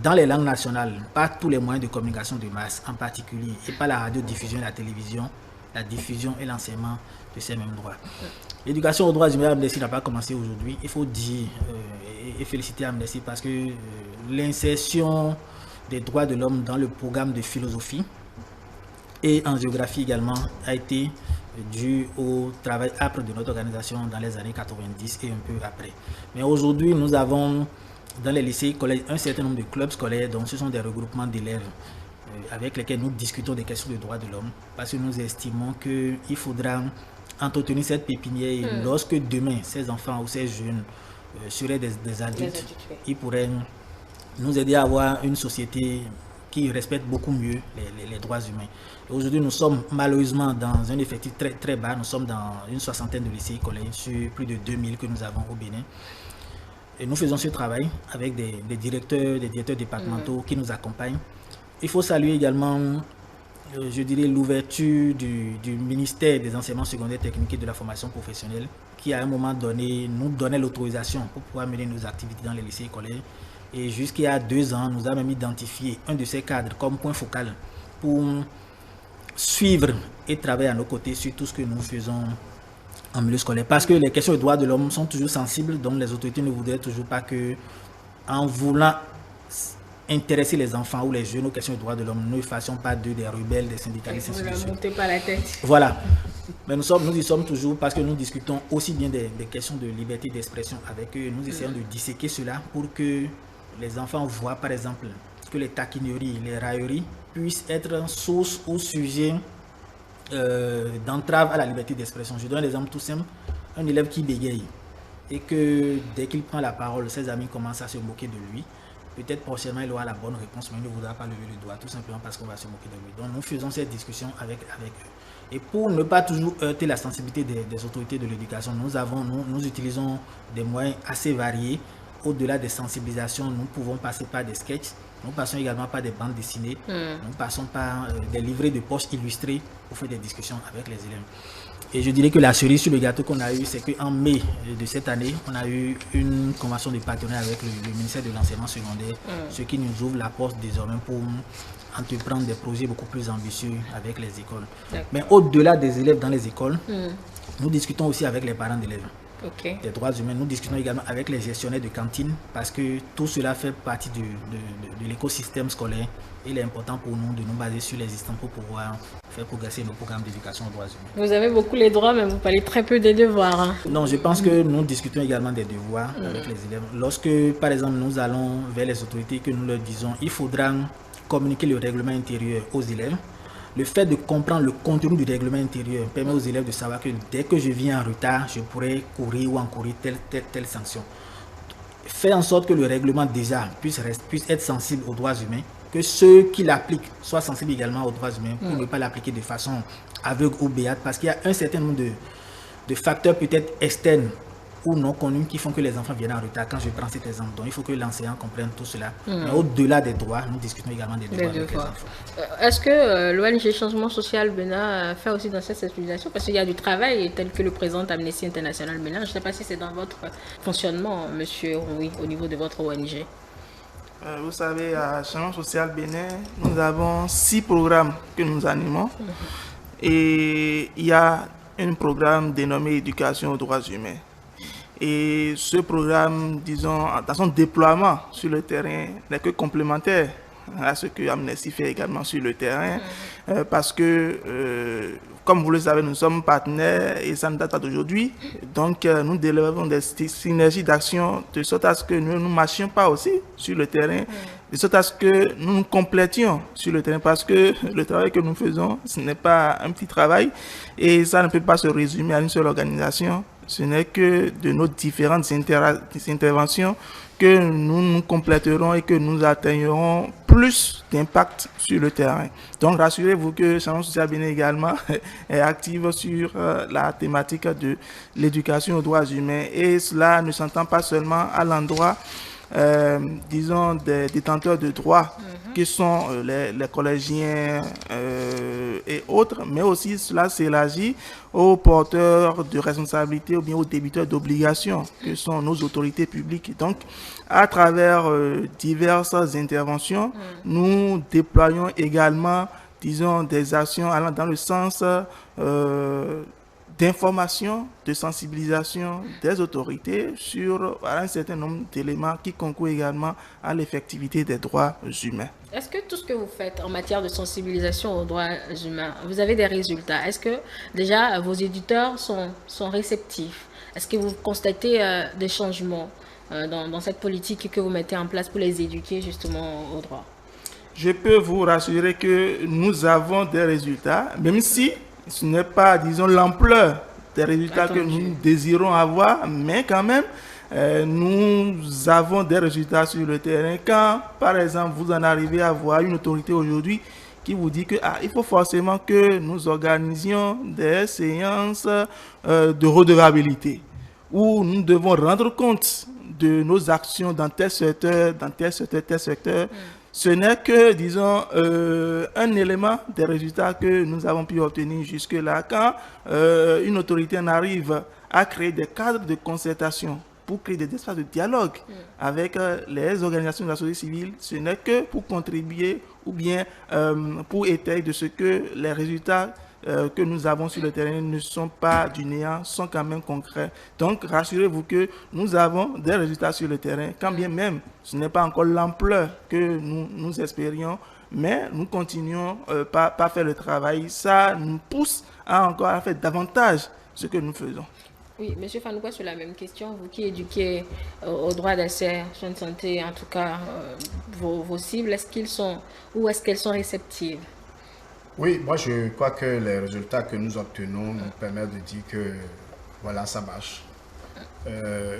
dans les langues nationales, par tous les moyens de communication de masse, en particulier, et par la radiodiffusion et la télévision, la diffusion et l'enseignement de ces mêmes droits. L'éducation aux droits humains, Amnesty n'a pas commencé aujourd'hui. Il faut dire et féliciter Amnesty parce que l'insertion des droits de l'homme dans le programme de philosophie et en géographie également a été dû au travail âpre de notre organisation dans les années 90 et un peu après. Mais aujourd'hui, nous avons dans les lycées et collèges un certain nombre de clubs scolaires, donc ce sont des regroupements d'élèves avec lesquels nous discutons des questions de droits de l'homme parce que nous estimons qu'il faudra entretenir cette pépinière et lorsque demain ces enfants ou ces jeunes seraient des adultes, ils pourraient nous aider à avoir une société qui respecte beaucoup mieux les droits humains. Aujourd'hui, nous sommes malheureusement dans un effectif très, très bas. Nous sommes dans une soixantaine de lycées et collèges sur plus de 2000 que nous avons au Bénin. Et nous faisons ce travail avec des directeurs départementaux qui nous accompagnent. Il faut saluer également, je dirais, l'ouverture du ministère des enseignements secondaires techniques et de la formation professionnelle qui, à un moment donné, nous donnait l'autorisation pour pouvoir mener nos activités dans les lycées et collèges. Et jusqu'il y a 2 ans, nous avons même identifié un de ces cadres comme point focal pour suivre et travailler à nos côtés sur tout ce que nous faisons en milieu scolaire. Parce que les questions des droits de l'homme sont toujours sensibles, donc les autorités ne voudraient toujours pas que, en voulant intéresser les enfants ou les jeunes aux questions des droits de l'homme, nous ne fassions pas d'eux des rebelles, des syndicalistes. Vous ne montez pas la tête. Voilà. Mais nous y sommes toujours parce que nous discutons aussi bien des questions de liberté d'expression avec eux. Nous essayons de disséquer cela pour que les enfants voient par exemple que les taquineries, les railleries puissent être source ou sujet d'entrave à la liberté d'expression. Je donne un exemple tout simple. Un élève qui bégaye et que dès qu'il prend la parole, ses amis commencent à se moquer de lui. Peut-être prochainement il aura la bonne réponse, mais il ne voudra pas lever le doigt, tout simplement parce qu'on va se moquer de lui. Donc nous faisons cette discussion avec eux. Et pour ne pas toujours heurter la sensibilité des autorités de l'éducation, nous utilisons des moyens assez variés. Au-delà des sensibilisations, nous pouvons passer par des sketchs, nous passons également par des bandes dessinées, nous passons par des livrets de poche illustrés pour faire des discussions avec les élèves. Et je dirais que la cerise sur le gâteau qu'on a eu, c'est qu'en mai de cette année, on a eu une convention de partenariat avec le ministère de l'enseignement secondaire, ce qui nous ouvre la porte désormais pour entreprendre des projets beaucoup plus ambitieux avec les écoles. Mais au-delà des élèves dans les écoles, nous discutons aussi avec les parents d'élèves. Des droits humains. Nous discutons également avec les gestionnaires de cantines parce que tout cela fait partie de l'écosystème scolaire. Il est important pour nous de nous baser sur l'existant pour pouvoir faire progresser nos programmes d'éducation aux droits humains. Vous avez beaucoup les droits, mais vous parlez très peu des devoirs. Hein. Non, je pense que nous discutons également des devoirs avec les élèves. Lorsque, par exemple, nous allons vers les autorités que nous leur disons, il faudra communiquer le règlement intérieur aux élèves. Le fait de comprendre le contenu du règlement intérieur permet aux élèves de savoir que dès que je viens en retard, je pourrais courir ou encourir telle sanction. Faire en sorte que le règlement déjà puisse être sensible aux droits humains, que ceux qui l'appliquent soient sensibles également aux droits humains pour ne pas l'appliquer de façon aveugle ou béate, parce qu'il y a un certain nombre de facteurs peut-être externes ou non connus qui font que les enfants viennent en retard quand je prends cet exemple. Donc il faut que l'enseignant comprenne tout cela. Mais au-delà des droits, nous discutons également des devoirs avec les enfants. Est-ce que l'ONG Changement Social Bénin fait aussi dans cette sensibilisation? Parce qu'il y a du travail tel que le présente Amnesty International Bénin. Je ne sais pas si c'est dans votre fonctionnement, monsieur Roui, au niveau de votre ONG. Vous savez, à Changement Social Bénin, nous avons 6 programmes que nous animons. Et il y a un programme dénommé Éducation aux droits humains. Et ce programme, disons, dans son déploiement sur le terrain, n'est que complémentaire à ce que Amnesty fait également sur le terrain. Parce que, comme vous le savez, nous sommes partenaires et ça ne date pas d'aujourd'hui. Donc, nous développons des synergies d'action de sorte à ce que nous ne marchions pas aussi sur le terrain, de sorte à ce que nous nous complétions sur le terrain. Parce que le travail que nous faisons, ce n'est pas un petit travail et ça ne peut pas se résumer à une seule organisation. Ce n'est que de nos différentes interventions que nous nous compléterons et que nous atteignerons plus d'impact sur le terrain. Donc, rassurez-vous que Changement Social Bénin également est active sur la thématique de l'éducation aux droits humains. Et cela ne s'entend pas seulement à l'endroit, disons, des détenteurs de droits, qui sont les collégiens et autres, mais aussi cela s'élargit aux porteurs de responsabilité ou bien aux débiteurs d'obligations, que sont nos autorités publiques. Donc, à travers diverses interventions, nous déployons également, disons, des actions allant dans le sens d'information, de sensibilisation des autorités sur un certain nombre d'éléments qui concourent également à l'effectivité des droits humains. Est-ce que tout ce que vous faites en matière de sensibilisation aux droits humains, vous avez des résultats? Est-ce que déjà vos éditeurs sont réceptifs? Est-ce que vous constatez des changements dans cette politique que vous mettez en place pour les éduquer justement aux droits? Je peux vous rassurer que nous avons des résultats, même si ce n'est pas, disons, l'ampleur des résultats que nous désirons avoir, mais quand même, nous avons des résultats sur le terrain. Quand, par exemple, vous en arrivez à voir une autorité aujourd'hui qui vous dit que il faut forcément que nous organisions des séances de redevabilité, où nous devons rendre compte de nos actions dans tel secteur, tel secteur. Ce n'est que, disons, un élément des résultats que nous avons pu obtenir jusque-là. Quand une autorité en arrive à créer des cadres de concertation pour créer des espaces de dialogue avec les organisations de la société civile, ce n'est que pour contribuer ou bien pour étayer de ce que les résultats que nous avons sur le terrain ne sont pas du néant, sont quand même concrets. Donc, rassurez-vous que nous avons des résultats sur le terrain, quand bien même ce n'est pas encore l'ampleur que nous espérions, mais nous continuons pas faire le travail. Ça nous pousse à encore à faire davantage ce que nous faisons. Oui, M. Fanouka, sur la même question, vous qui éduquez aux droits d'accès, soins de santé, en tout cas, vos cibles, est-ce qu'elles sont réceptives? Oui, moi je crois que les résultats que nous obtenons nous permettent de dire que voilà, ça marche.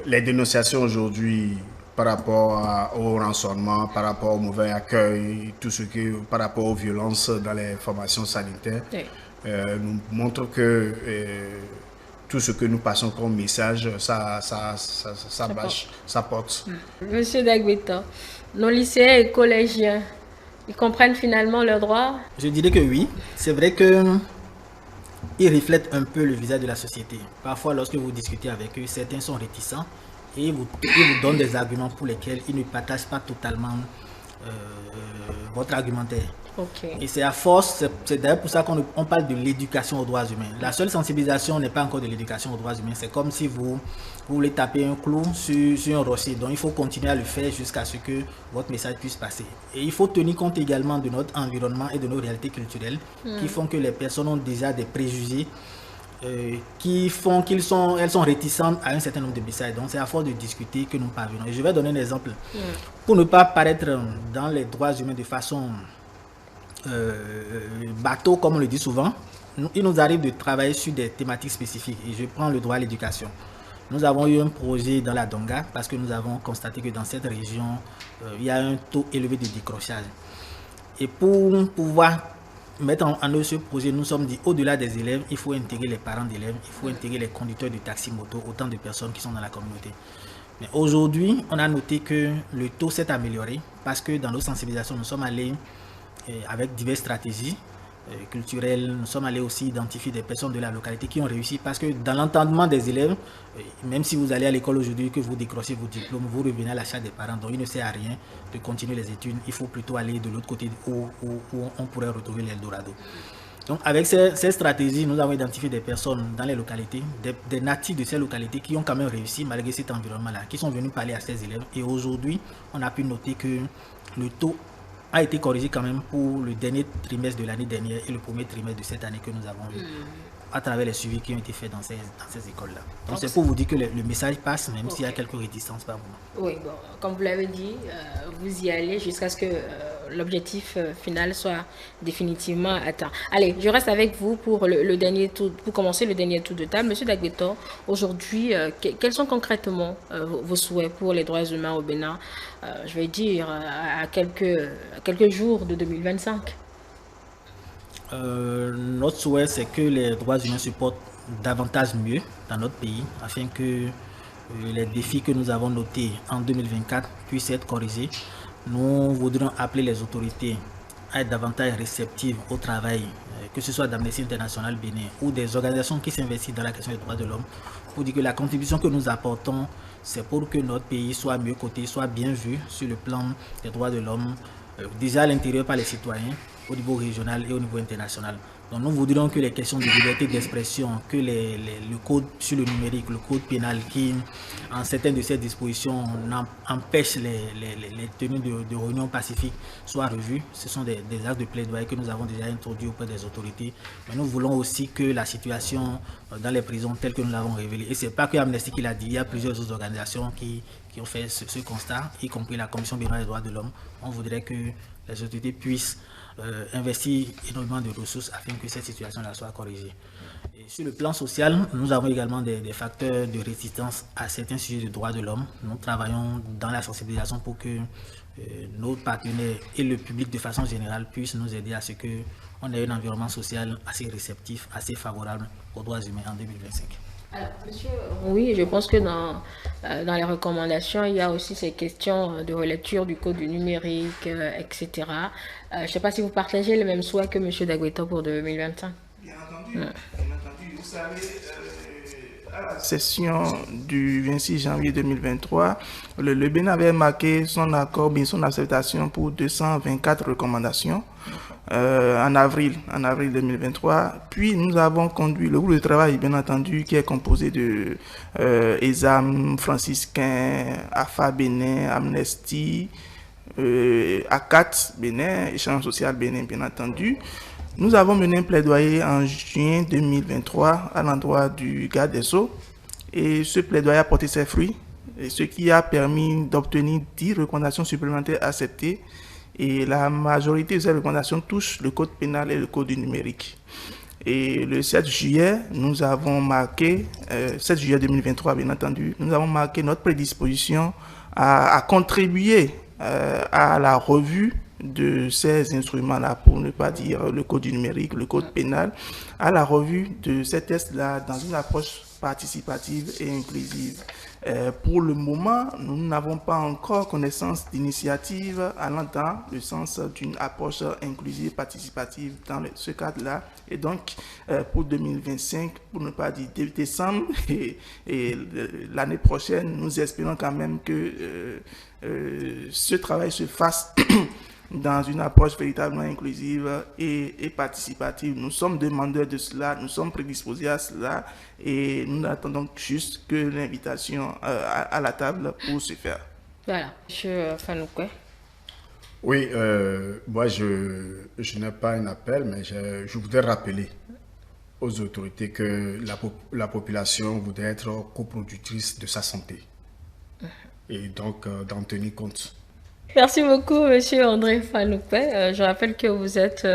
Les dénonciations aujourd'hui par rapport au rançonnement, par rapport au mauvais accueil, tout ce qui par rapport aux violences dans les formations sanitaires, nous montrent que tout ce que nous passons comme message, ça marche, ça porte. Monsieur Dagbeta, nos lycéens et collégiens, ils comprennent finalement leurs droits? Je dirais que oui. C'est vrai qu'ils reflètent un peu le visage de la société. Parfois, lorsque vous discutez avec eux, certains sont réticents et ils vous donnent des arguments pour lesquels ils ne partagent pas totalement votre argumentaire. Okay. Et c'est à force, c'est d'ailleurs pour ça qu'on parle de l'éducation aux droits humains. La seule sensibilisation n'est pas encore de l'éducation aux droits humains. C'est comme si vous voulez taper un clou sur un rocher. Donc il faut continuer à le faire jusqu'à ce que votre message puisse passer. Et il faut tenir compte également de notre environnement et de nos réalités culturelles qui font que les personnes ont déjà des préjugés qui font qu'elles sont réticentes à un certain nombre de messages. Donc c'est à force de discuter que nous parvenons. Et je vais donner un exemple. Pour ne pas paraître dans les droits humains de façon bateau, comme on le dit souvent, il nous arrive de travailler sur des thématiques spécifiques. Et je prends le droit à l'éducation. Nous avons eu un projet dans la Donga parce que nous avons constaté que dans cette région, il y a un taux élevé de décrochage. Et pour pouvoir mettre en œuvre ce projet, nous sommes dit, au-delà des élèves, il faut intégrer les parents d'élèves, il faut intégrer les conducteurs de taxi-moto, autant de personnes qui sont dans la communauté. Mais aujourd'hui, on a noté que le taux s'est amélioré parce que dans nos sensibilisations, nous sommes allés avec diverses stratégies culturelles. Nous sommes allés aussi identifier des personnes de la localité qui ont réussi parce que dans l'entendement des élèves, même si vous allez à l'école aujourd'hui, que vous décrochez vos diplômes, vous revenez à la charge des parents, donc il ne sert à rien de continuer les études. Il faut plutôt aller de l'autre côté où on pourrait retrouver l'Eldorado. Donc avec ces stratégies, nous avons identifié des personnes dans les localités, des natifs de ces localités qui ont quand même réussi malgré cet environnement-là, qui sont venus parler à ces élèves. Et aujourd'hui, on a pu noter que le taux a été corrigé quand même pour le dernier trimestre de l'année dernière et le premier trimestre de cette année que nous avons eu à travers les suivis qui ont été faits dans ces écoles-là. Donc c'est pour vous dire que le message passe, même s'il y a quelques réticences par moment. Oui, bon, comme vous l'avez dit, vous y allez jusqu'à ce que l'objectif final soit définitivement atteint. Allez, je reste avec vous pour le dernier tour, pour commencer le dernier tour de table. Monsieur Dagbetor, aujourd'hui, quels sont concrètement vos souhaits pour les droits humains au Bénin, je vais dire, à quelques jours de 2025? Notre souhait, c'est que les droits humains se portent davantage mieux dans notre pays, afin que les défis que nous avons notés en 2024 puissent être corrigés. Nous voudrions appeler les autorités à être davantage réceptives au travail, que ce soit d'Amnesty International Bénin ou des organisations qui s'investissent dans la question des droits de l'homme, pour dire que la contribution que nous apportons, c'est pour que notre pays soit mieux coté, soit bien vu sur le plan des droits de l'homme, déjà à l'intérieur par les citoyens, au niveau régional et au niveau international. Donc nous voudrions que les questions de liberté d'expression, que le code sur le numérique, le code pénal qui, en certaines de ces dispositions, empêche les tenues de réunions pacifiques soient revues. Ce sont des actes de plaidoyer que nous avons déjà introduits auprès des autorités. Mais nous voulons aussi que la situation dans les prisons telle que nous l'avons révélée, et ce n'est pas que Amnesty qui l'a dit, il y a plusieurs autres organisations qui ont fait ce constat, y compris la Commission béninoise des droits de l'homme. On voudrait que les autorités puissent investir énormément de ressources afin que cette situation-là soit corrigée. Et sur le plan social, nous avons également des facteurs de résistance à certains sujets de droits de l'homme. Nous travaillons dans la sensibilisation pour que nos partenaires et le public de façon générale puissent nous aider à ce qu'on ait un environnement social assez réceptif, assez favorable aux droits humains en 2025. Alors, monsieur, oui, je pense que dans les recommandations, il y a aussi ces questions de relecture du code du numérique, etc. Je ne sais pas si vous partagez le même souhait que monsieur Dagbetor pour 2025. Bien entendu, bien entendu. Vous savez, à la session du 26 janvier 2023, le Bénin avait marqué son accord, bien son acceptation pour 224 recommandations. En avril 2023. Puis nous avons conduit le groupe de travail, bien entendu, qui est composé de ESAM, franciscain, AFA Bénin, Amnesty, ACAT Bénin, Échange social Bénin, bien entendu. Nous avons mené un plaidoyer en juin 2023 à l'endroit du garde des Sceaux, et ce plaidoyer a porté ses fruits, et ce qui a permis d'obtenir 10 recommandations supplémentaires acceptées. Et la majorité de ces recommandations touchent le code pénal et le code du numérique. Et le 7 juillet, nous avons marqué, 7 juillet 2023 bien entendu, nous avons marqué notre prédisposition à contribuer à la revue de ces instruments-là, pour ne pas dire le code du numérique, le code pénal, à la revue de ces tests-là dans une approche participative et inclusive. Pour le moment, nous n'avons pas encore connaissance d'initiatives allant dans le sens d'une approche inclusive, participative dans ce cadre-là. Et donc, pour 2025, pour ne pas dire décembre, et l'année prochaine, nous espérons quand même que ce travail se fasse dans une approche véritablement inclusive et participative. Nous sommes demandeurs de cela, nous sommes prédisposés à cela, et nous attendons juste que l'invitation à la table pour se faire. Voilà, M. Fanoukwé. Oui, moi je n'ai pas un appel, mais je voudrais rappeler aux autorités que la population voudrait être coproductrice de sa santé, et donc d'en tenir compte. Merci beaucoup, monsieur André Fanoukwé. Je rappelle que vous êtes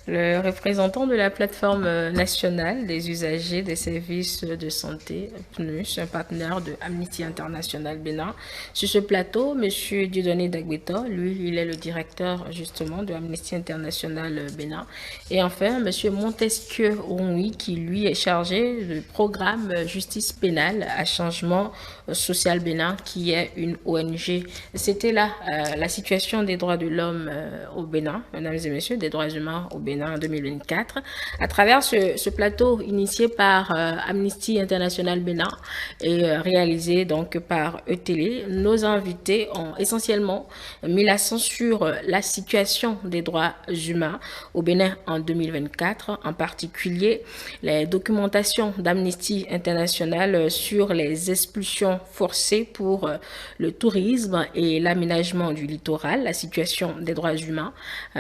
Le représentant de la plateforme nationale des usagers des services de santé, PNUS, un partenaire de Amnesty International Bénin. Sur ce plateau, M. Dieudonné Dagbeto, lui, il est le directeur justement de Amnesty International Bénin. Et enfin, M. Montesquieu Onui, qui lui est chargé du programme Justice pénale à changement social Bénin, qui est une ONG. C'était là la situation des droits de l'homme au Bénin, mesdames et messieurs, des droits humains au Bénin en 2024, à travers ce plateau initié par Amnesty International Bénin et réalisé donc par ETélé. Nos invités ont essentiellement mis l'accent sur la situation des droits humains au Bénin en 2024, en particulier les documentations d'Amnesty International sur les expulsions forcées pour le tourisme et l'aménagement du littoral, la situation des droits humains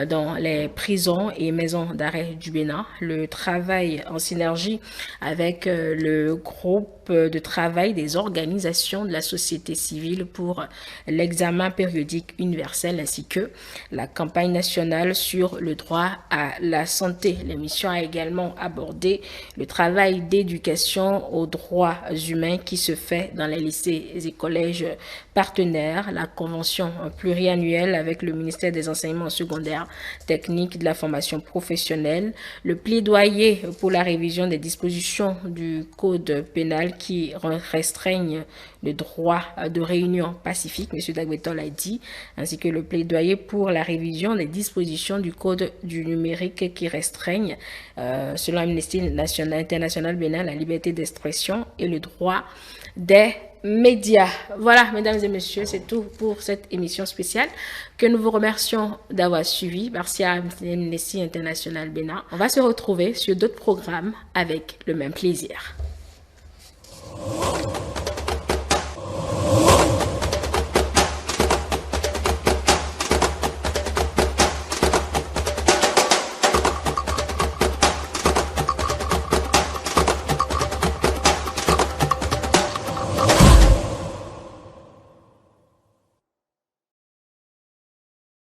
dans les prisons et maisons d'arrêt du Bénin, le travail en synergie avec le groupe de travail des organisations de la société civile pour l'examen périodique universel ainsi que la campagne nationale sur le droit à la santé. L'émission a également abordé le travail d'éducation aux droits humains qui se fait dans les lycées et collèges partenaires, la convention pluriannuelle avec le ministère des enseignements secondaires, techniques, de la formation professionnelle, le plaidoyer pour la révision des dispositions du code pénal qui restreignent le droit de réunion pacifique, M. Dagbeto l'a dit, ainsi que le plaidoyer pour la révision des dispositions du code du numérique qui restreignent, selon Amnesty International Bénin, la liberté d'expression et le droit des médias. Voilà, mesdames et messieurs, c'est tout pour cette émission spéciale que nous vous remercions d'avoir suivi. Merci à Amnesty International Bénin. On va se retrouver sur d'autres programmes avec le même plaisir.